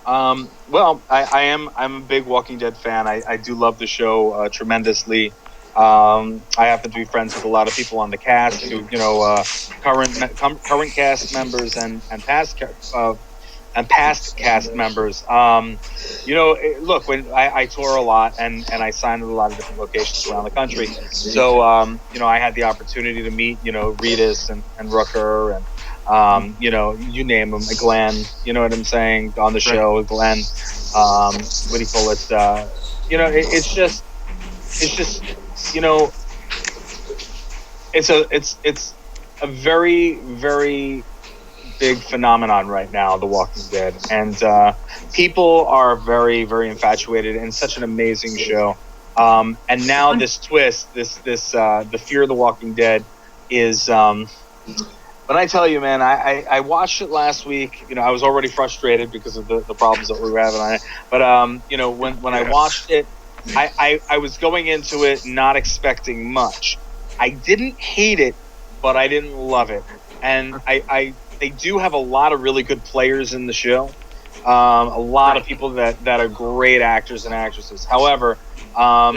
Well, I'm a big Walking Dead fan. I do love the show tremendously. I happen to be friends with a lot of people on the cast who, current cast members and past cast members. Look, when I tour a lot and I sign at a lot of different locations around the country, so I had the opportunity to meet Reedus and Rooker and you name them, Glenn. You know what I'm saying on the show, Glenn. What do you call it? It's just you know it's a very very big phenomenon right now, The Walking Dead, and people are very, very infatuated, and such an amazing show. And now this twist, the Fear of the Walking Dead, is. When I tell you, man, I watched it last week. I was already frustrated because of the problems that we were having on it. But when I watched it, I was going into it not expecting much. I didn't hate it, but I didn't love it, and they do have a lot of really good players in the show. A lot of people that are great actors and actresses. However, what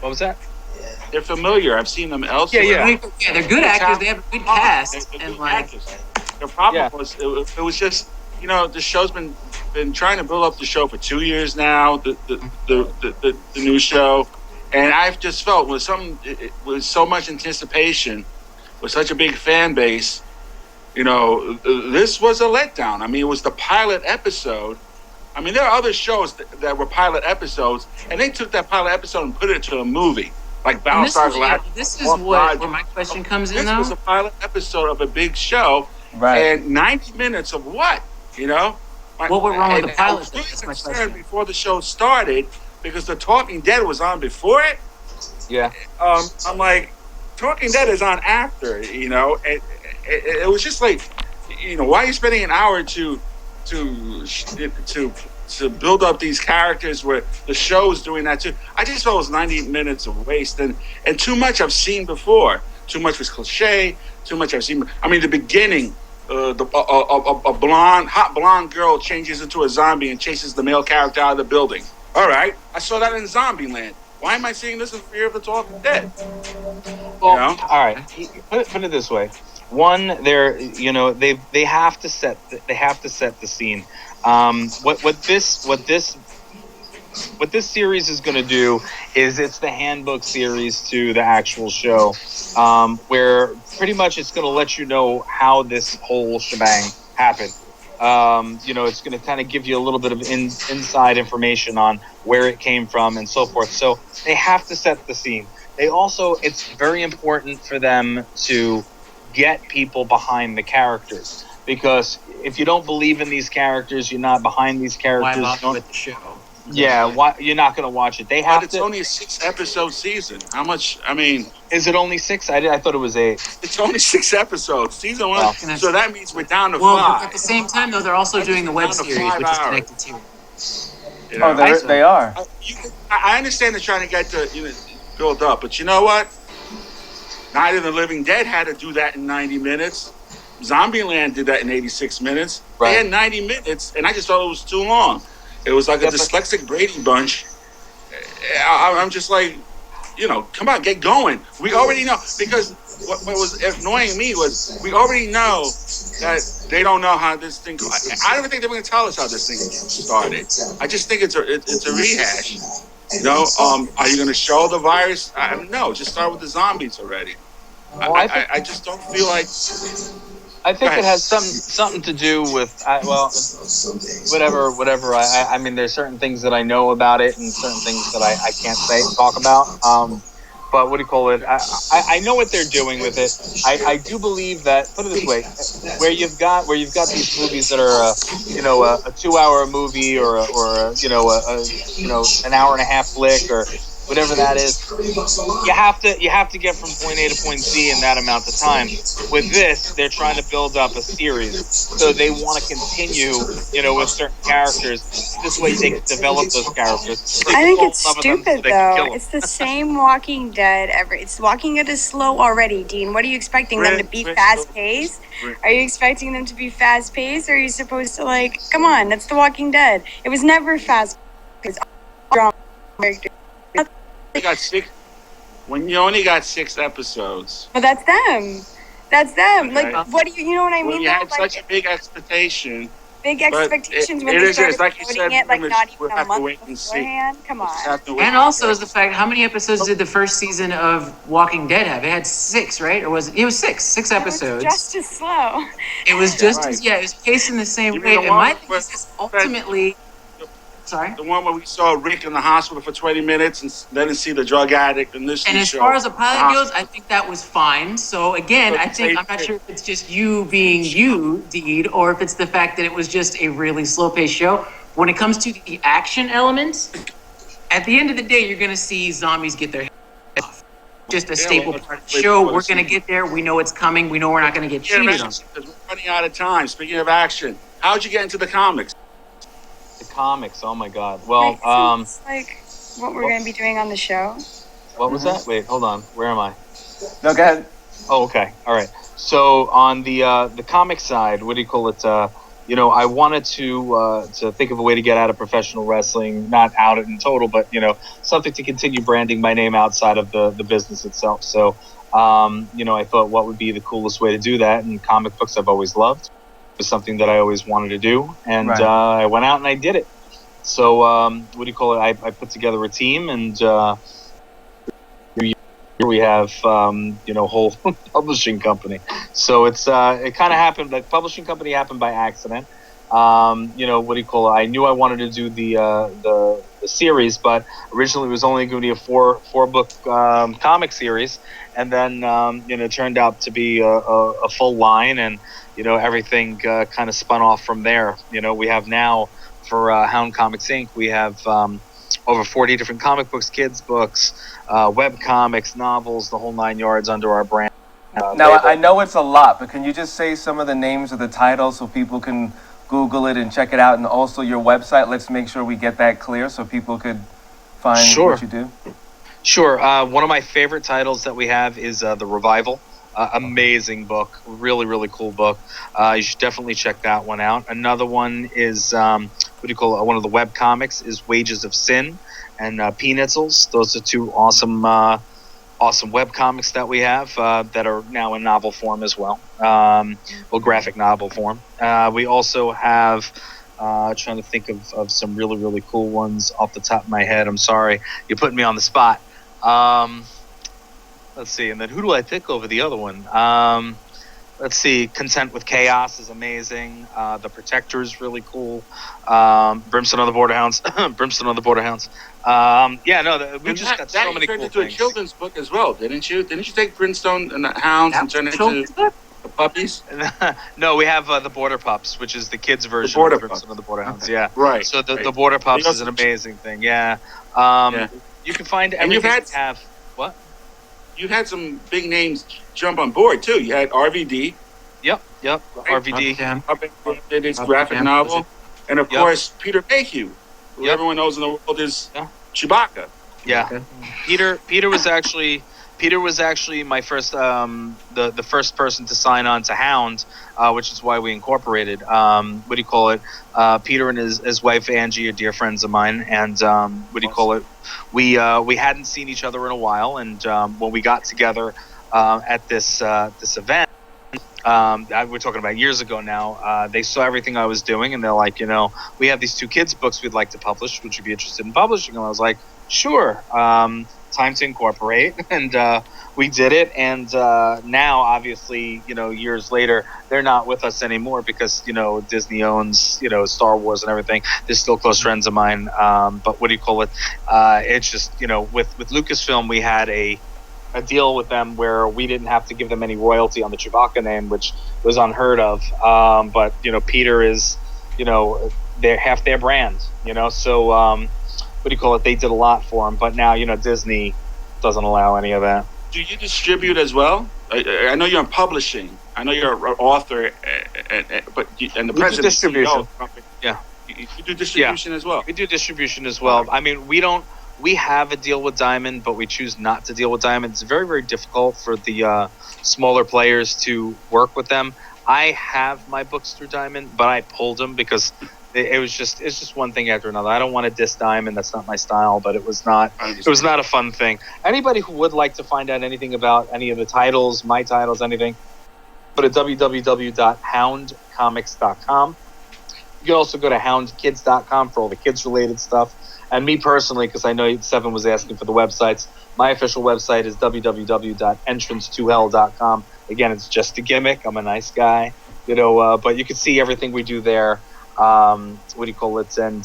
was that? They're familiar. I've seen them elsewhere. Yeah, they're good actors. They have a good cast. And the problem was it was just the show's been trying to build up the show for 2 years now. The new show, and I've just felt with so much anticipation, with such a big fan base. This was a letdown. I mean, it was the pilot episode. I mean, there are other shows that were pilot episodes, and they took that pilot episode and put it to a movie, like Battlestar Galactica. This is where my question comes in, though. This was a pilot episode of a big show, and 90 minutes of what? What went wrong with the pilot? I was really concerned before the show started because The Talking Dead was on before it. Yeah. I'm like, Talking Dead is on after, and it was just like, why are you spending an hour to build up these characters where the show's doing that too? I just felt it was 90 minutes of waste and too much I've seen before. Too much was cliche. Too much I've seen. I mean, the beginning, a hot blonde girl changes into a zombie and chases the male character out of the building. All right, I saw that in Zombieland. Why am I seeing this in Fear of the Talking Dead? Well, all right. Put it this way. One, they have to set the scene. What this series is going to do is it's the handbook series to the actual show, where pretty much it's going to let you know how this whole shebang happened. It's going to kind of give you a little bit of inside information on where it came from and so forth. So they have to set the scene. It's very important for them to get people behind the characters, because if you don't believe in these characters, you're not behind these characters. Why bother with the show? Yeah, why you're not going to watch it? It's only a 6-episode season. How much? I mean, is it only 6? I thought it was 8. It's only 6 episodes. Season 1. Wow. So that means we're down to 5. But at the same time, though, they're also doing the web series, which is connected to. They are. I understand they're trying to get to build up, but you know what? Night of the Living Dead had to do that in 90 minutes. Zombieland did that in 86 minutes. Right. They had 90 minutes, and I just thought it was too long. It was like a dyslexic Brady Bunch. I'm just like, come on, get going. We already know, because what was annoying me was we already know that they don't know how this thing. I don't think they're going to tell us how this thing started. I just think it's a rehash. Are you going to show the virus? No, just start with the zombies already. I just don't feel like. I think it has something to do with whatever. I mean, there's certain things that I know about it and certain things that I can't talk about. But what do you call it? I know what they're doing with it. I do believe that. Put it this way: where you've got these movies that are a 2-hour movie or an hour and a half flick, or whatever that is. You have to get from point A to point Z in that amount of time. With this, they're trying to build up a series, so they want to continue, with certain characters. This way, they can develop those characters. I think it's stupid though. It's the same Walking Dead It's Walking Dead is slow already, Dean. What are you expecting them to be fast paced? Are you expecting them to be fast paced, or are you supposed to come on? That's The Walking Dead. It was never fast paced. When you only got 6 episodes. But that's them. That's them. Okay. What do you know what I mean? When you had such a big expectation. Big expectations when they started promoting it, not even a month beforehand. Come on. And also is the fact, how many episodes did the first season of Walking Dead have? It had 6, right? Or was it? It was 6 episodes. It was just as slow. It was just as, it was paced in the same way. And my thing is ultimately... Sorry? The one where we saw Rick in the hospital for 20 minutes and then see the drug addict in this show. And as far as the pilot goes, I think that was fine. So again, I'm not sure if it's just you being you, Deed, or if it's the fact that it was just a really slow-paced show. When it comes to the action elements, at the end of the day, you're going to see zombies get their head off. Just a staple part of the show. We're going to get there. We know it's coming. We know we're not going to get cheated on. Because we're running out of time. Speaking of action, how'd you get into the comics? The comics, oh my God. Well, it's like what we're going to be doing on the show. What was that? Wait, hold on. Where am I? No, go ahead. Oh, okay. All right. So on the comic side, what do you call it? I wanted to think of a way to get out of professional wrestling, not out it in total, but something to continue branding my name outside of the business itself. So, I thought what would be the coolest way to do that, and comic books I've always loved. Was something that I always wanted to do, and right. I went out and I did it. So I put together a team, and here we have a whole publishing company. So it kind of happened. The publishing company happened by accident. I knew I wanted to do the series, but originally it was only going to be a four book comic series, and then it turned out to be a full line, and everything kind of spun off from there. We have now for Hound Comics Inc. We have over 40 different comic books, kids books, web comics, novels, the whole 9 yards under our brand. Now I know it's a lot, but can you just say some of the names of the titles so people can Google it and check it out, and also your website? Let's make sure we get that clear so people could find what you do. Sure. One of my favorite titles that we have is The Revival. Amazing book, really, really cool book. You should definitely check that one out. Another one is one of the web comics is Wages of Sin and Peanutsels. Those are 2 awesome web comics that we have that are now in novel form as well. Graphic novel form. We also have trying to think of some really, really cool ones off the top of my head. I'm sorry, you're putting me on the spot. Let's see, and then who do I pick over the other one? Let's see, Content with Chaos is amazing. The Protector is really cool. Brimstone on the Borderhounds. We just got so many cool things. That turned into a children's book as well, didn't you? Didn't you take Brimstone and the Hounds and turn it into the puppies? No, we have the Border Pups, which is the kids' version of Brimstone on the Borderhounds. Okay. Yeah, right. So the Border Pups is an amazing thing. Yeah. You can find everything. What? You've had some big names jump on board too. You had RVD. Yep. Right. RVD did his graphic novel, and of course Peter Mayhew, who everyone knows in the world is Chewbacca. Yeah, okay. Peter was actually my first the first person to sign on to Hound, which is why we incorporated. Peter and his wife Angie are dear friends of mine, and we hadn't seen each other in a while, and when we got together at this event, we're talking about years ago now, they saw everything I was doing, and they're like, we have these 2 kids books we'd like to publish. Would you be interested in publishing? And I was like, sure. Time to incorporate, and we did it. And now, obviously, years later, they're not with us anymore because Disney owns Star Wars and everything. They're still close friends of mine. But it's just with Lucasfilm, we had a deal with them where we didn't have to give them any royalty on the Chewbacca name, which was unheard of. But Peter is they're half their brand. So what do you call it? They did a lot for him, but now Disney doesn't allow any of that. Do you distribute as well? I know you're in publishing. I know you're an author, but the president distribution. Yeah, you do distribution as well. We do distribution as well. I mean, we have a deal with Diamond, but we choose not to deal with Diamond. It's very, very difficult for the smaller players to work with them. I have my books through Diamond, but I pulled them because it's just one thing after another. I don't want to diss Diamond. That's not my style, but it was not a fun thing. Anybody who would like to find out anything about any of the titles, my titles, anything, go to www.houndcomics.com. You can also go to houndkids.com for all the kids-related stuff. And me personally, because I know Seven was asking for the websites, my official website is www.entrancetohell.com. Again, it's just a gimmick. I'm a nice guy, but you can see everything we do there. What do you call it? And